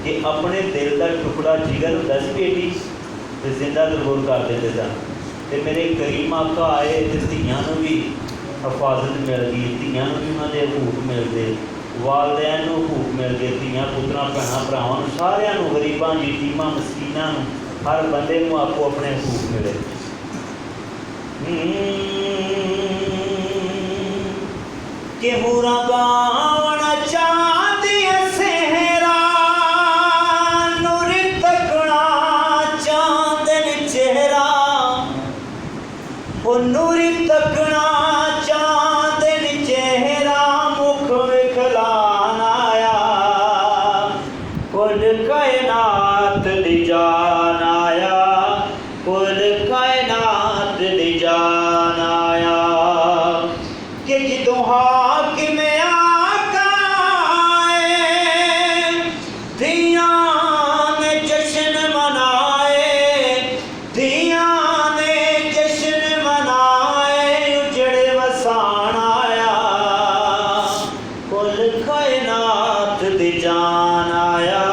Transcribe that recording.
कि अपने दिल का टुकड़ा जिगर होंदा सी बेटी ते जिंदा दबोर कर देते सन। तो मेरे करीम आका आए तो धियां नूं भी हिफाजत मिल गई, धियां नूं भी उन्होंने हकूक मिलते, वालदैन नूं हकूक मिलते, धियां पुत्रां भैणां भरावां नूं सारिआं नूं, गरीबां यतीमां मस्कीनां नूं, हर बंदे नूं आपो अपने हकूक मिले। कि हुरां गावण चाहदियां सेहरा, नूर तकना चाहदन चेहरा, ओ नूर तकना चाहदन चेहरा, मुख विखलान आया, कुल कायनात दी जान आया, कुल कायनात दी जान आया। कि जिदों हाकिम आका आए, धियां ने जश्न मनाए, धियां ने जश्न मनाए, उजड़े वसान आया, कुल कायनात दी जान आया,